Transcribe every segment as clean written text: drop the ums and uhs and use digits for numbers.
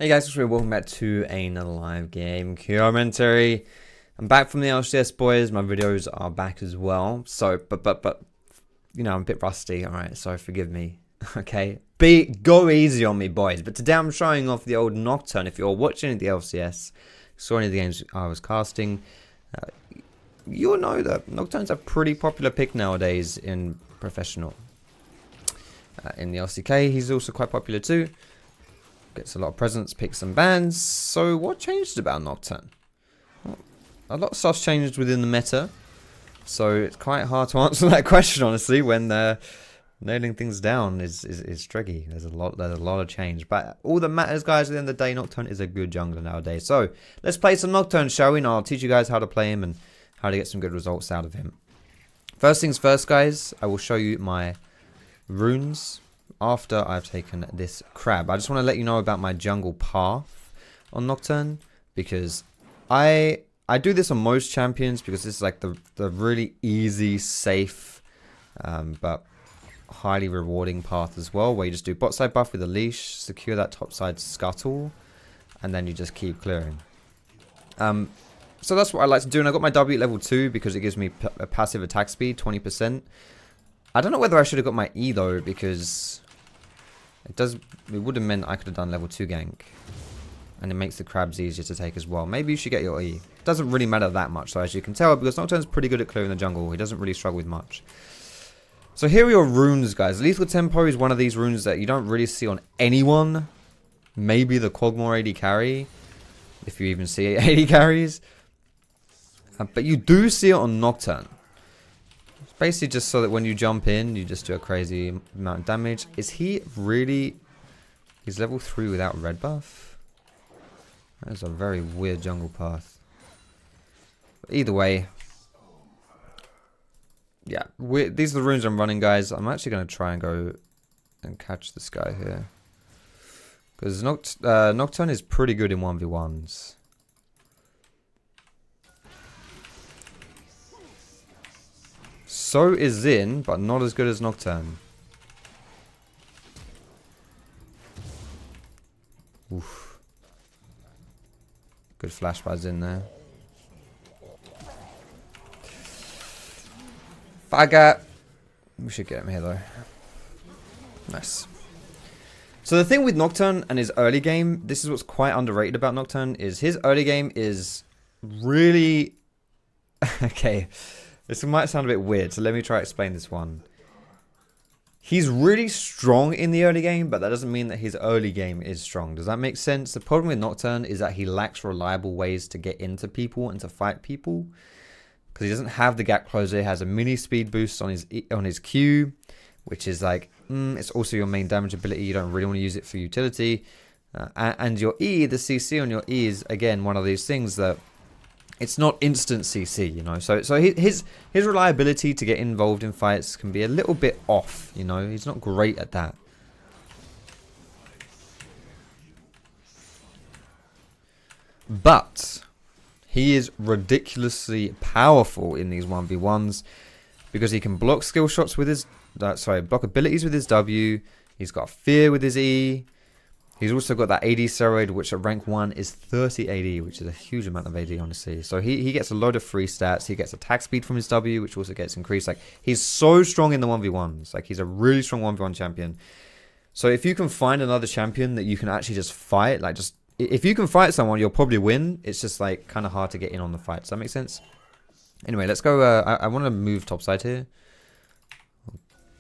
Hey guys, welcome back to another live game commentary. I'm back from the LCS, boys. My videos are back as well. So, but you know, I'm a bit rusty. All right, so forgive me. Okay, go easy on me, boys. But today I'm showing off the old Nocturne. If you're watching the LCS, saw any of the games I was casting, you'll know that Nocturne's a pretty popular pick nowadays in professional. In the LCK, he's also quite popular too. Gets a lot of presents, picks and bans. So what changed about Nocturne? Well, a lot of stuff's changed within the meta. So it's quite hard to answer that question, honestly, when nailing things down is tricky. There's a lot of change. But all that matters, guys, at the end of the day, Nocturne is a good jungler nowadays. So let's play some Nocturne, shall we? And I'll teach you guys how to play him and how to get some good results out of him. First things first, guys, I will show you my runes after I've taken this crab. I just want to let you know about my jungle path on Nocturne, because I do this on most champions because this is like the really easy, safe, but highly rewarding path as well, where you just do bot side buff with a leash, secure that top side scuttle, and then you just keep clearing. So that's what I like to do, and I got my W at level 2 because it gives me a passive attack speed, 20%. I don't know whether I should have got my E though, because it would have meant I could have done level 2 gank, and it makes the crabs easier to take as well. Maybe you should get your E. It doesn't really matter that much, though, as you can tell, because Nocturne's pretty good at clearing the jungle. He doesn't really struggle with much. So here are your runes, guys. Lethal Tempo is one of these runes that you don't really see on anyone. Maybe the Kog'Maw AD carry, if you even see 80 carries. But you do see it on Nocturne. It's basically just so that when you jump in, you just do a crazy amount of damage. Is he really... He's level 3 without red buff? That is a very weird jungle path. But either way... Yeah, these are the runes I'm running, guys. I'm actually going to try and go and catch this guy here. Because Nocturne is pretty good in 1v1s. So is Xin, but not as good as Nocturne. Oof. Good flash by Xin there. Faggot. We should get him here though. Nice. So the thing with Nocturne and his early game, this is what's quite underrated about Nocturne, is his early game is really... Okay. This might sound a bit weird, so let me try to explain this one. He's really strong in the early game, but that doesn't mean that his early game is strong. Does that make sense? The problem with Nocturne is that he lacks reliable ways to get into people and to fight people. Because he doesn't have the gap closer. He has a mini speed boost on his Q, which is like, it's also your main damage ability. You don't really want to use it for utility. And your E, the CC on your E is, again, one of these things that it's not instant CC, you know. So his reliability to get involved in fights can be a little bit off, you know. He's not great at that. But he is ridiculously powerful in these 1v1s because he can block skill shots with his block abilities with his W. He's got fear with his E. He's also got that AD steroid, which at rank 1 is 30 AD, which is a huge amount of AD, honestly. So he gets a load of free stats. He gets attack speed from his W, which also gets increased. Like, he's so strong in the 1v1s. Like, he's a really strong 1v1 champion. So if you can find another champion that you can actually just fight, like, just... If you can fight someone, you'll probably win. It's just, like, kind of hard to get in on the fight. Does that make sense? Anyway, let's go... I want to move topside here.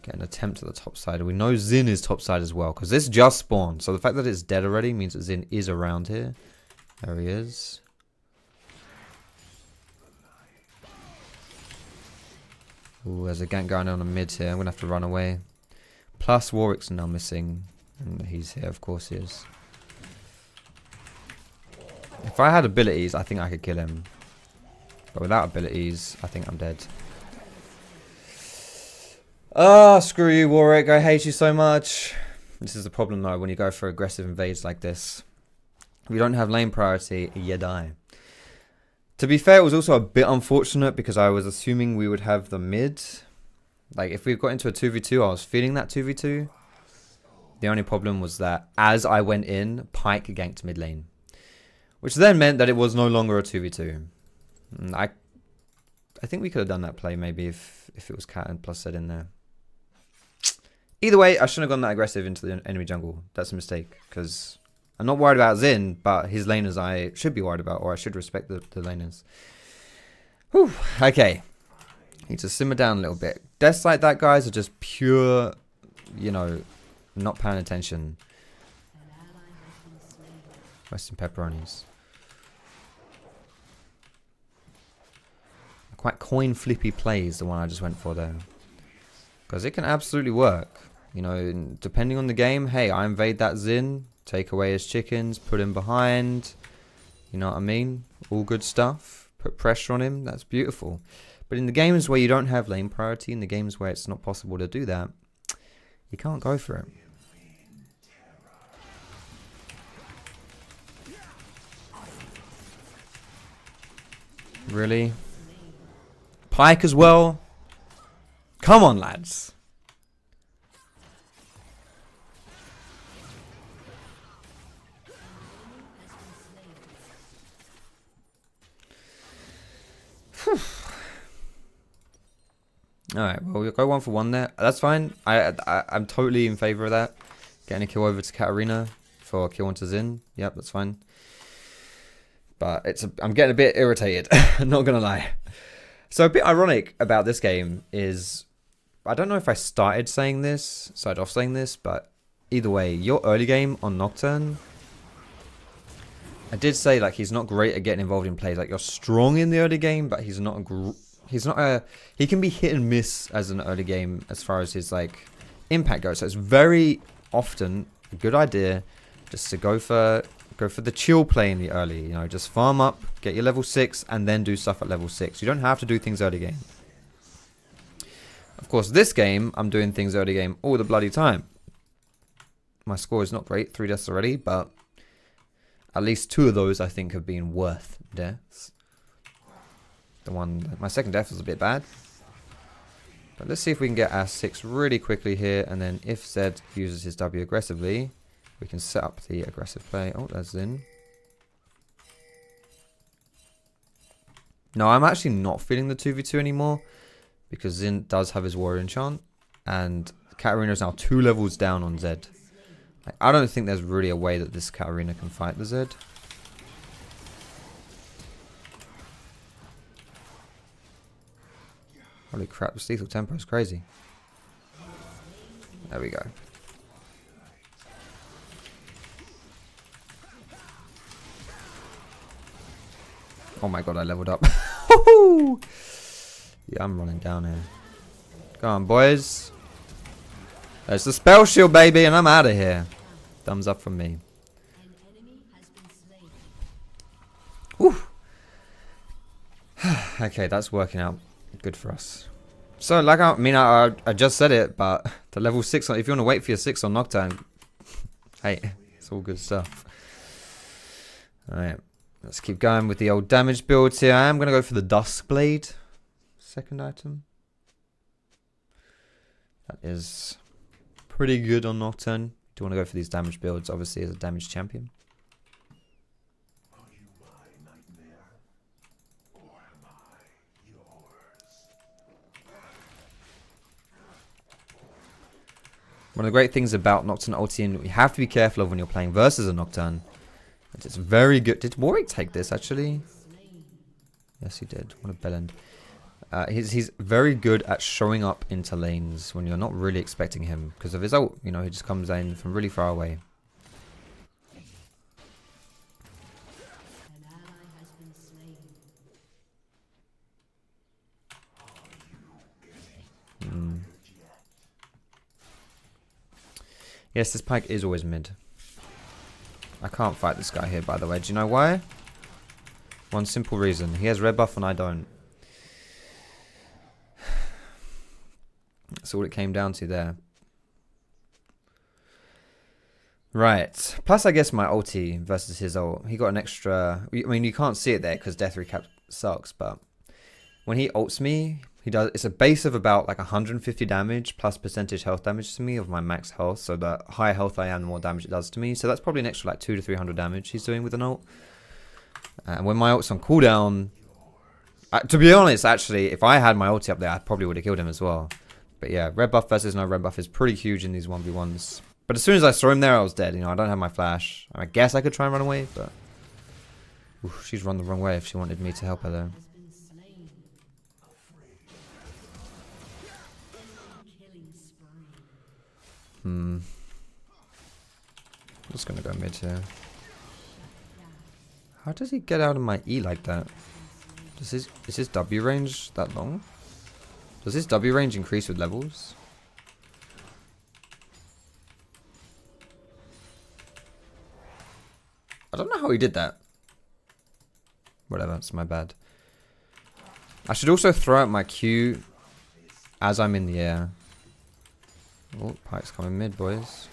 Get an attempt to the top side. We know Xin is top side as well, because this just spawned. So the fact that it's dead already means that Xin is around here. There he is. Ooh, there's a gank going on the mid here. I'm going to have to run away. Plus Warwick's now missing. And he's here, of course he is. If I had abilities, I think I could kill him. But without abilities, I think I'm dead. Oh, screw you, Warwick. I hate you so much. This is the problem, though, when you go for aggressive invades like this. If you don't have lane priority, you die. To be fair, it was also a bit unfortunate because I was assuming we would have the mid. Like, if we got into a 2v2, I was feeling that 2v2. The only problem was that as I went in, Pyke ganked mid lane. Which then meant that it was no longer a 2v2. I think we could have done that play maybe if it was Cat and plus Zed in there. Either way, I shouldn't have gone that aggressive into the enemy jungle. That's a mistake. Because I'm not worried about Xin, but his laners I should be worried about. Or I should respect the laners. Whew. Okay. Need to simmer down a little bit. Deaths like that, guys, are just pure, you know, not paying attention. Western pepperonis. Quite coin flippy plays, the one I just went for there. Because it can absolutely work. You know, depending on the game, hey, I invade that Xin, take away his chickens, put him behind. You know what I mean? All good stuff. Put pressure on him, that's beautiful. But in the games where you don't have lane priority, in the games where it's not possible to do that, you can't go for it. Really? Pyke as well? Come on, lads. Alright, well, we'll go 1 for 1 there. That's fine. I'm totally in favour of that. Getting a kill over to Katarina for kill onto Xin. Yep, that's fine. But I'm getting a bit irritated. Not going to lie. So a bit ironic about this game is, I don't know if I started off saying this, but either way, your early game on Nocturne, I did say like he's not great at getting involved in plays. Like you're strong in the early game, but he can be hit and miss as an early game as far as his like impact goes. So it's very often a good idea just to go for the chill play in the early, you know, just farm up, get your level 6, and then do stuff at level 6. You don't have to do things early game. Of course, this game, I'm doing things early game all the bloody time. My score is not great, 3 deaths already, but at least 2 of those I think have been worth deaths. My second death was a bit bad. But let's see if we can get our 6 really quickly here, and then if Zed uses his W aggressively, we can set up the aggressive play. Oh, that's Xin. No, I'm actually not feeling the 2v2 anymore because Xin does have his warrior enchant and Katarina is now 2 levels down on Zed. Like, I don't think there's really a way that this Katarina can fight the Zed. Holy crap, this lethal tempo is crazy. There we go. Oh my god, I leveled up. Yeah, I'm running down here. Go on, boys. There's the spell shield, baby, and I'm out of here. Thumbs up from me. Whew. Okay, that's working out good for us. So, like, I just said it, but the level 6, if you want to wait for your 6 on Nocturne, hey, it's all good stuff. Alright. Let's keep going with the old damage builds here. I am going to go for the Duskblade. Second item. That is pretty good on Nocturne. Do want to go for these damage builds, obviously, as a damage champion. Are you my nightmare? Or am I yours? One of the great things about Nocturne ulti, you have to be careful of when you're playing versus a Nocturne. It's very good. Did Warwick take this, actually? Yes, he did. What a bellend. He's very good at showing up into lanes when you're not really expecting him. Because of his ult, you know, he just comes in from really far away. Yes, this Pyke is always mid. I can't fight this guy here, by the way. Do you know why? One simple reason. He has red buff and I don't. That's all it came down to there. Right. Plus, I guess my ulti versus his ult. He got an extra... I mean, you can't see it there because death recap sucks, but when he ults me, He does. It's a base of about like 150 damage plus percentage health damage to me of my max health. So the higher health I am, the more damage it does to me. So that's probably an extra like 200 to 300 damage he's doing with an ult. And when my ult's on cooldown, to be honest, actually, if I had my ulti up there, I probably would have killed him as well. But yeah, red buff versus no red buff is pretty huge in these 1v1s. But as soon as I saw him there, I was dead. You know, I don't have my flash. I guess I could try and run away, but oof, she's run the wrong way if she wanted me to help her there. I'm just gonna go mid here. How does he get out of my E like that? Is his W range that long? Does his W range increase with levels? I don't know how he did that. Whatever, it's my bad. I should also throw out my Q as I'm in the air. Oh, Pike's coming mid, boys.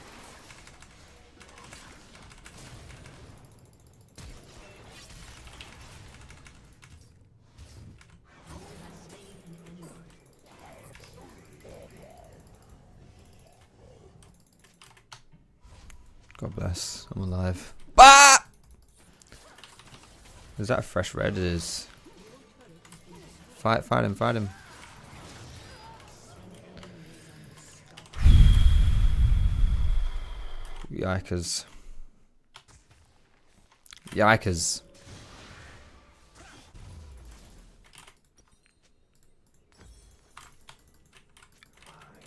God bless, I'm alive. Ah! Is that a fresh red? It is. Fight him, fight him. Yikers. Yikers.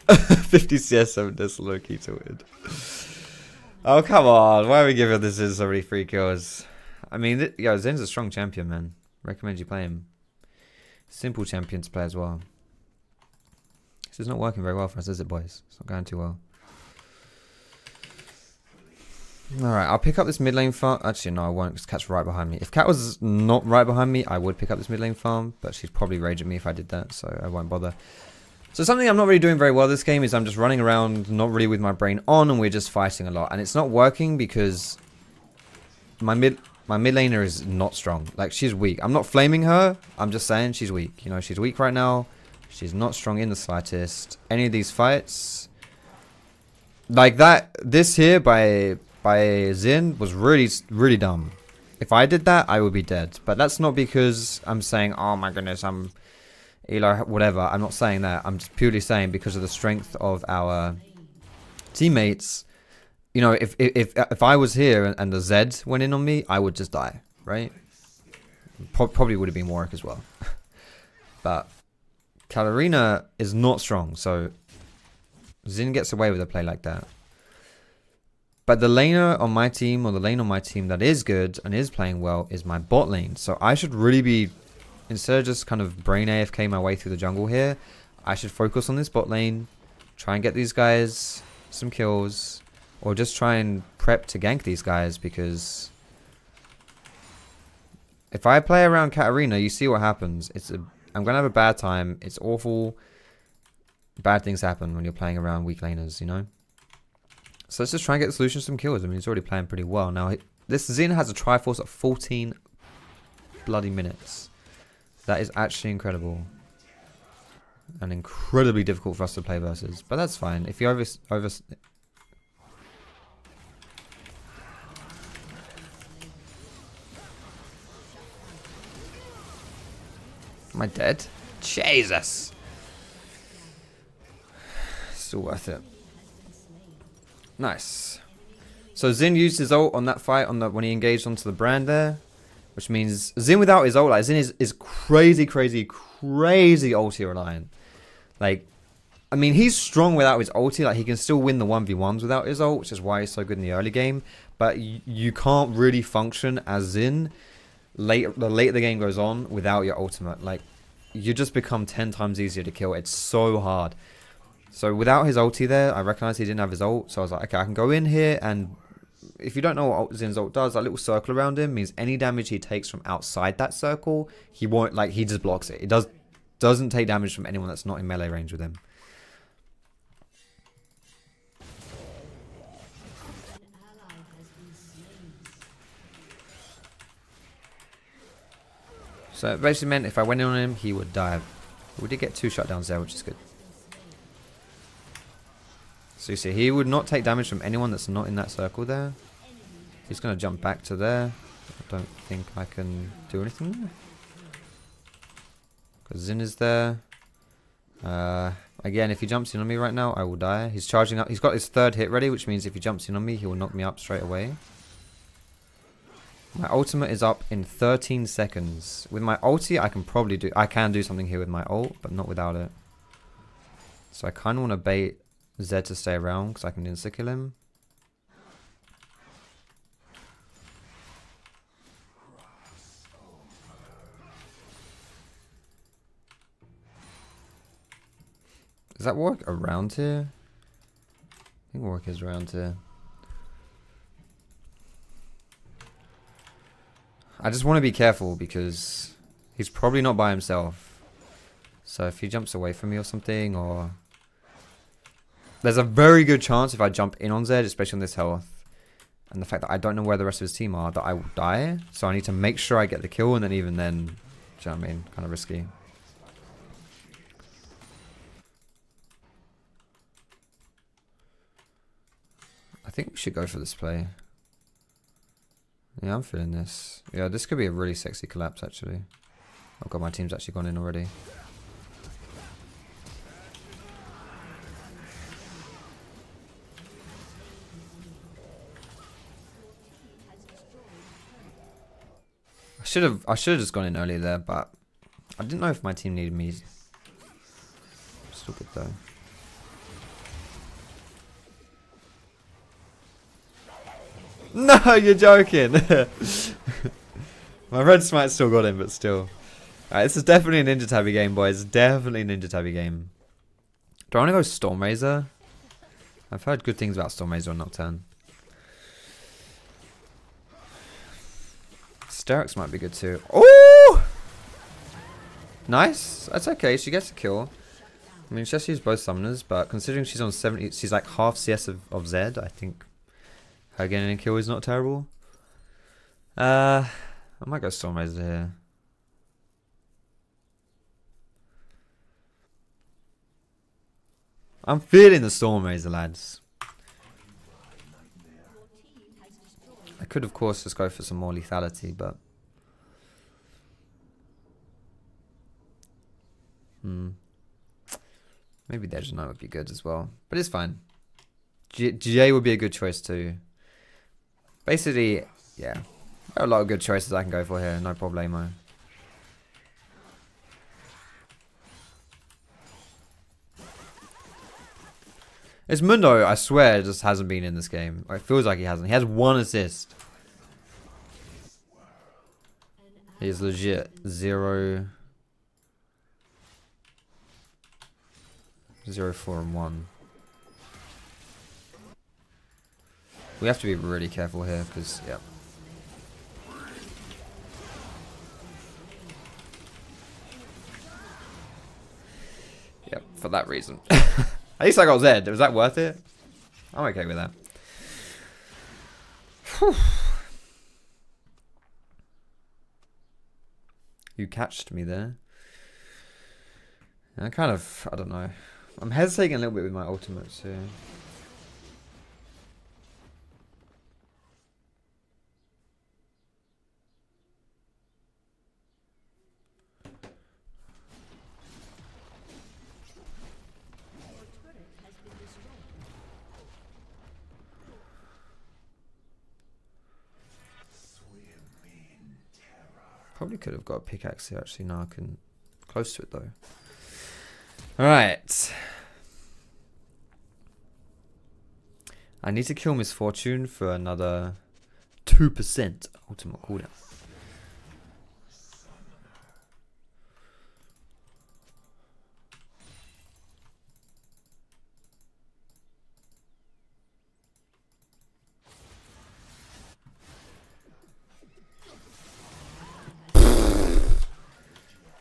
$50 CS 7 this low key to win. Oh come on, why are we giving this in so many free kills? I mean, yo, Zen's a strong champion, man. Recommend you play him. Simple champion to play as well. This is not working very well for us, is it, boys? It's not going too well. Alright, I'll pick up this mid lane farm. Actually, no, I won't, because Cat's right behind me. If Cat was not right behind me, I would pick up this mid lane farm, but she'd probably rage at me if I did that, so I won't bother. So something I'm not really doing very well this game is I'm just running around, not really with my brain on, and we're just fighting a lot. And it's not working because my mid laner is not strong. Like, she's weak. I'm not flaming her, I'm just saying she's weak. You know, she's weak right now. She's not strong in the slightest. Any of these fights, like that, this here by Xin was really dumb. If I did that, I would be dead. But that's not because I'm saying, oh my goodness, I'm Eli, whatever. I'm not saying that. I'm just purely saying because of the strength of our teammates. You know, if I was here and the Z went in on me, I would just die, right? Probably would have been Warwick as well. But Katarina is not strong, so Xin gets away with a play like that. But the laner on my team, or the lane on my team that is good and is playing well, is my bot lane. So I should really be, instead of just kind of brain AFK my way through the jungle here, I should focus on this bot lane, try and get these guys some kills, or just try and prep to gank these guys, because if I play around Katarina, you see what happens. I'm going to have a bad time. It's awful. Bad things happen when you're playing around weak laners, you know? So let's just try and get the solution some kills. I mean, he's already playing pretty well. Now, this Xin has a Triforce at 14 bloody minutes. That is actually incredible. And incredibly difficult for us to play versus. But that's fine. If you over... Am I dead? Jesus! Still worth it. Nice. So Xin used his ult on that fight when he engaged onto the brand there. Which means Xin without his ult, like Xin is crazy ulti reliant. Like, I mean, he's strong without his ulti. Like, he can still win the 1v1s without his ult, which is why he's so good in the early game. But you can't really function as Xin the later the game goes on without your ultimate. Like, you just become 10 times easier to kill. It's so hard. So without his ulti there, I recognized he didn't have his ult. So I was like, okay, I can go in here, and if you don't know what Zin's ult does, that little circle around him means any damage he takes from outside that circle, he won't, like, he just blocks it. It doesn't take damage from anyone that's not in melee range with him. So it basically meant if I went in on him, he would die We did get 2 shutdowns there, which is good. So you see, he would not take damage from anyone that's not in that circle there. He's going to jump back to there. I don't think I can do anything there. Because Zin is there. Again, if he jumps in on me right now, I will die. He's charging up. He's got his 3rd hit ready, which means if he jumps in on me, he will knock me up straight away. My ultimate is up in 13 seconds. With my ulti, I can do something here with my ult, but not without it. So I kind of want to bait Zed to stay around because I can insta-kill him. Does that work around here? I think Warwick is around here. I just want to be careful because he's probably not by himself. So if he jumps away from me or something, or... There's a very good chance if I jump in on Zed, especially on this health, and the fact that I don't know where the rest of his team are, that I will die. So I need to make sure I get the kill, and then even then, do you know what I mean? Kind of risky. I think we should go for this play. Yeah, I'm feeling this. Yeah, this could be a really sexy collapse, actually. Oh god, my team's actually gone in already. I should have just gone in earlier there, but I didn't know if my team needed me. Still good though. No, you're joking. My red smite still got him, but still. Alright, this is definitely a Ninja Tabby game, boys. Definitely a Ninja Tabby game. Do I want to go Stormrazor? I've heard good things about Stormrazor and Nocturne. Sterix might be good too. Oh! Nice. That's okay. She gets a kill. I mean, she has to use both summoners, but considering she's on 70, she's like half CS of Zed, I think her getting a kill is not terrible. I might go Stormrazor here. I'm feeling the Stormrazor, lads. I could, of course, just go for some more lethality, but... Maybe Deja Knight would be good as well. But it's fine. GA would be a good choice too. Basically, yeah. There are a lot of good choices I can go for here. No problemo. It's Mundo, I swear, just hasn't been in this game. Or it feels like he hasn't. He has 1 assist. He's legit 0, 4 and 1. We have to be really careful here because, yeah. Yep, for that reason. At least I got Zed. Was that worth it? I'm okay with that. Whew. You catched me there. I kind of, I don't know. I'm hesitating a little bit with my ultimates here. Probably could have got a pickaxe here actually. Now I can close to it though. Alright. I need to kill Misfortune for another 2% ultimate cooldown.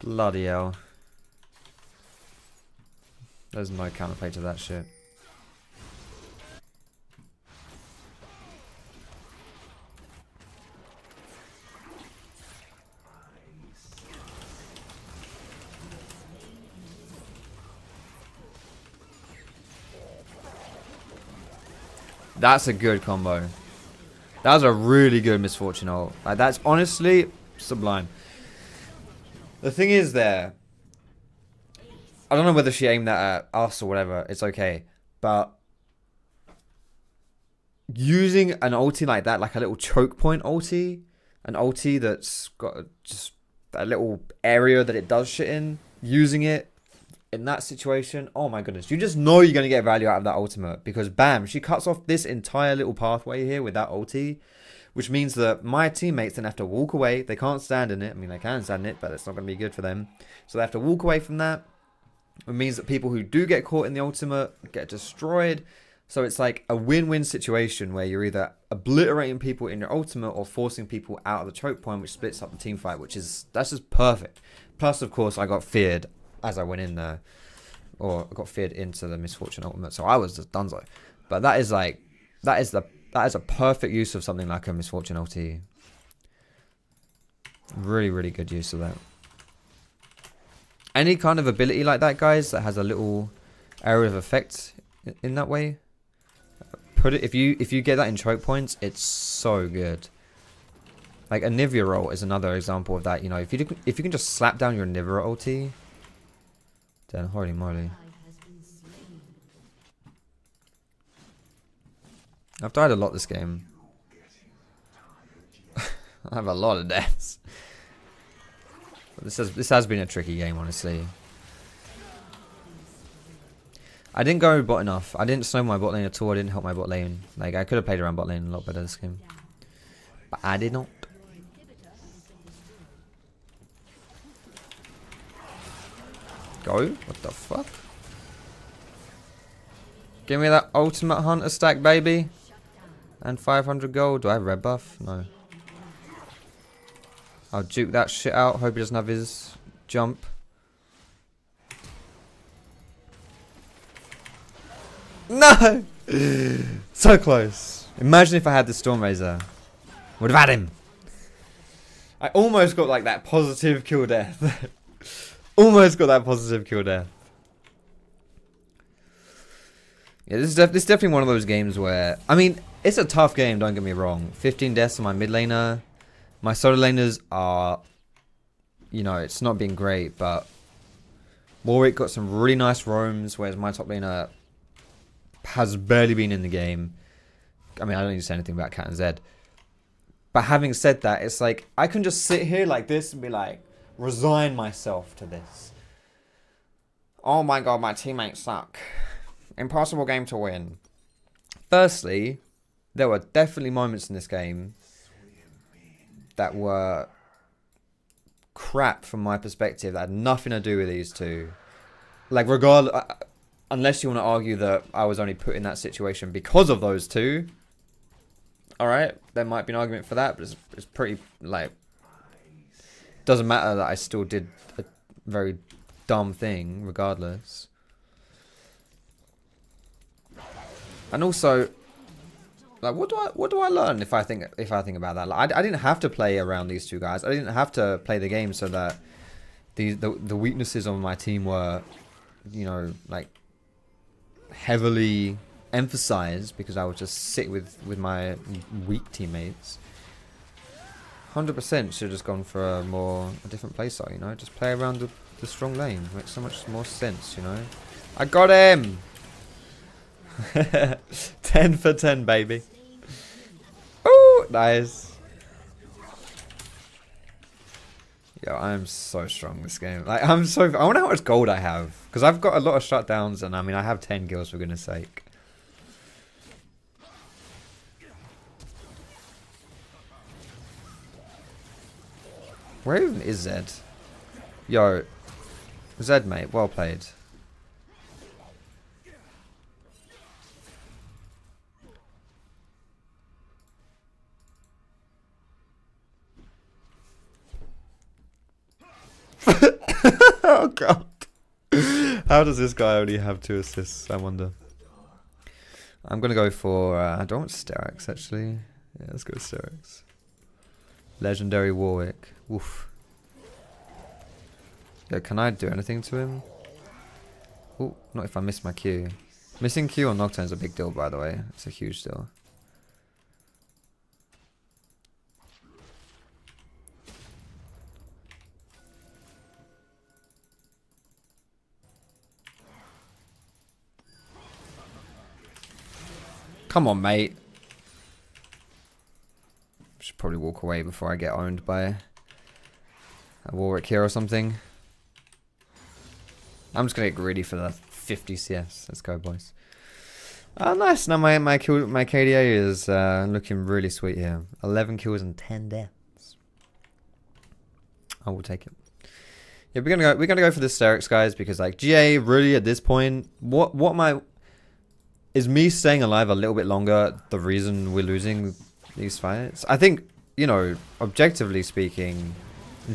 Bloody hell. There's no counterplay to that shit. That's a good combo. That was a really good misfortune ult. Like, that's honestly sublime. The thing is there, I don't know whether she aimed that at us or whatever. It's okay. But using an ulti like that, like a little choke point ulti, an ulti that's got just a little area that it does shit in, using it in that situation, oh my goodness. You just know you're going to get value out of that ultimate. Because bam, she cuts off this entire little pathway here with that ulti. Which means that my teammates then have to walk away. They can't stand in it. I mean, they can stand in it, but it's not going to be good for them. So they have to walk away from that. It means that people who do get caught in the ultimate get destroyed. So it's like a win-win situation where you're either obliterating people in your ultimate or forcing people out of the choke point, which splits up the team fight, that's just perfect. Plus, of course, I got feared as I went in there. Or I got feared into the misfortune ultimate. So I was just donezo. But that is like, that is a perfect use of something like a misfortune ulti. Really, really good use of that. Any kind of ability like that, guys, that has a little area of effect in that way. Put it if you get that in choke points, it's so good. Like a Nivea roll is another example of that. You know, if you can just slap down your Nivea ulti, then holy moly. I've died a lot this game. I have a lot of deaths. But this has been a tricky game, honestly. I didn't go bot enough. I didn't snow my bot lane at all. I didn't help my bot lane. Like, I could have played around bot lane a lot better this game. But I did not. Go? What the fuck? Give me that ultimate hunter stack, baby. And 500 gold. Do I have red buff? No. I'll juke that shit out. Hope he doesn't have his jump. No! So close. Imagine if I had the Storm Razor. Would have had him. I almost got like that positive kill death. Almost got that positive kill death. Yeah, this is definitely one of those games where, I mean, it's a tough game, don't get me wrong. 15 deaths on my mid laner. My solo laners are, you know, it's not been great, but Warwick got some really nice roams, whereas my top laner has barely been in the game. I mean, I don't need to say anything about Cat and Zed. But having said that, it's like, I can just sit here like this and be like, resign myself to this. Oh my god, my teammates suck. Impossible game to win. Firstly, there were definitely moments in this game that were crap from my perspective that had nothing to do with these two. Like, regardless, unless you want to argue that I was only put in that situation because of those two. Alright, there might be an argument for that, but it's pretty, like, doesn't matter that I still did a very dumb thing, regardless. And also, like, what do I learn if I think about that? Like, I didn't have to play around these two guys. I didn't have to play the game so that the weaknesses of my team were, you know, like, heavily emphasized because I would just sit with my weak teammates. 100% should have just gone for a different playstyle, you know? Just play around the strong lane. Makes so much more sense, you know? I got him! 10 for 10, baby. Oh, nice. Yo, I am so strong this game. Like, I wonder how much gold I have. Because I've got a lot of shutdowns, and I mean, I have 10 kills, for goodness sake. Where even is Zed? Yo, Zed, mate, well played. Oh god. How does this guy only have 2 assists, I wonder. I'm gonna go for I don't want Sterix actually. Yeah, let's go Sterix. Legendary Warwick. Woof. Yeah, can I do anything to him? Oh, not if I miss my Q. Missing Q on Nocturne is a big deal, by the way. It's a huge deal. Come on, mate. Should probably walk away before I get owned by a Warwick here or something. I'm just gonna get greedy for the 50 CS. Let's go, boys. Oh, nice. Now my KDA is looking really sweet here. 11 kills and 10 deaths. I will take it. Yeah, we're gonna go for the Sterix, guys, because like GA really at this point, is me staying alive a little bit longer the reason we're losing these fights? I think, you know, objectively speaking,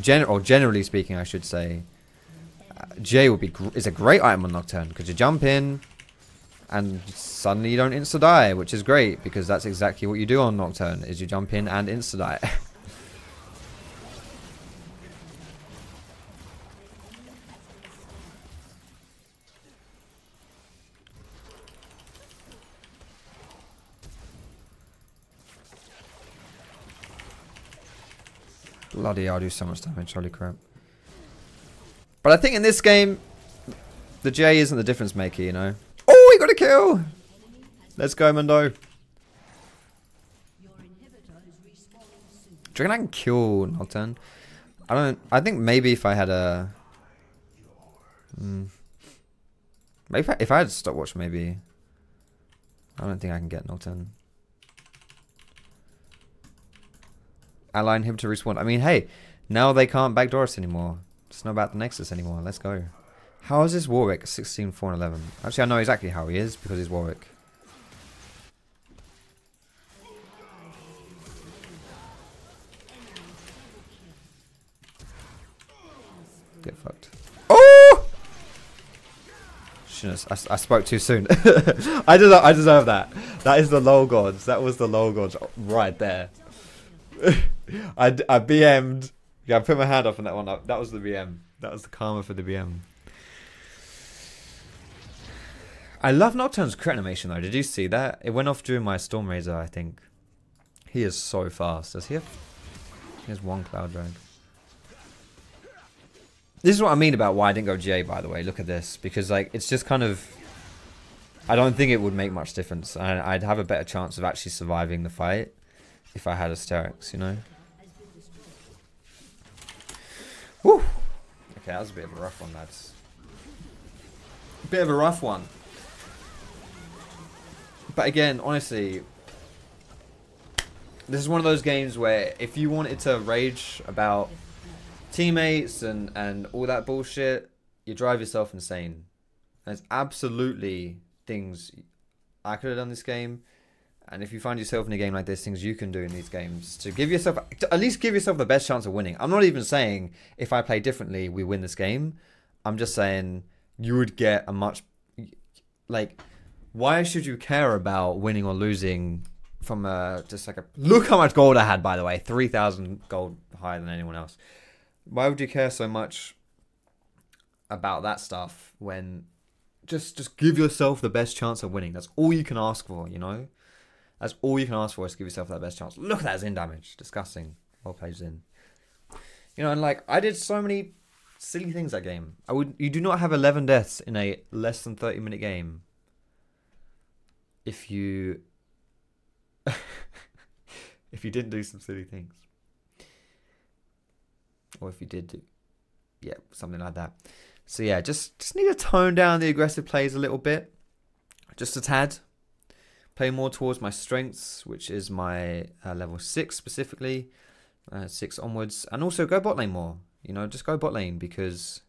generally speaking, I should say, GA is a great item on Nocturne because you jump in and suddenly you don't insta die, which is great because that's exactly what you do on Nocturne, is you jump in and insta die. Bloody hell, I do so much damage, holy crap. But I think in this game, the J isn't the difference maker, you know. Oh, he got a kill! Let's go, Mundo. Do you reckon I can kill Nocturne? I think maybe if I had a... maybe if I had a stopwatch, maybe. I don't think I can get Nocturne. Ally inhibitor respawn. I mean, hey, now they can't backdoor us anymore. It's not about the Nexus anymore. Let's go. How is this Warwick 16, 4, and 11? Actually, I know exactly how he is because he's Warwick. Get fucked. Oh! I spoke too soon. I deserve that. That is the low gods. That was the low gods right there. I BM'd. Yeah, I put my hand up on that one. That was the BM. That was the karma for the BM. I love Nocturne's crit animation though. Did you see that? It went off during my Storm Razor, I think. He is so fast. Does he have... He has one Cloud Drag. This is what I mean about why I didn't go GA, by the way. Look at this. Because like it's just kind of... I don't think it would make much difference. I'd have a better chance of actually surviving the fight if I had a Sterix, you know? Woo! Okay, that was a bit of a rough one, lads. A bit of a rough one. But again, honestly, this is one of those games where if you wanted to rage about teammates and all that bullshit, you drive yourself insane. There's absolutely things I could have done this game. And if you find yourself in a game like this, things you can do in these games to give yourself, to at least give yourself the best chance of winning. I'm not even saying if I play differently, we win this game. I'm just saying you would get a much, like, why should you care about winning or losing from just like a, look how much gold I had, by the way, 3,000 gold higher than anyone else. Why would you care so much about that stuff when just give yourself the best chance of winning? That's all you can ask for, you know? That's all you can ask for is to give yourself that best chance. Look at that Zin damage. Disgusting. Well played Zin. You know, and like, I did so many silly things that game. You do not have 11 deaths in a less than 30-minute game. If you... if you didn't do some silly things. Or if you did do... Yeah, something like that. So yeah, just need to tone down the aggressive plays a little bit. Just a tad. Play more towards my strengths, which is my level 6 specifically, 6 onwards, and also go bot lane more. You know, just go bot lane because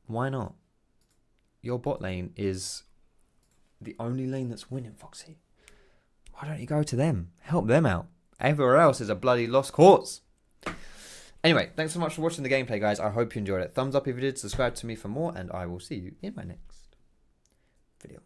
why not? Your bot lane is the only lane that's winning, Foxy. Why don't you go to them? Help them out. Everywhere else is a bloody lost cause. Anyway, thanks so much for watching the gameplay, guys. I hope you enjoyed it. Thumbs up if you did, subscribe to me for more, and I will see you in my next video.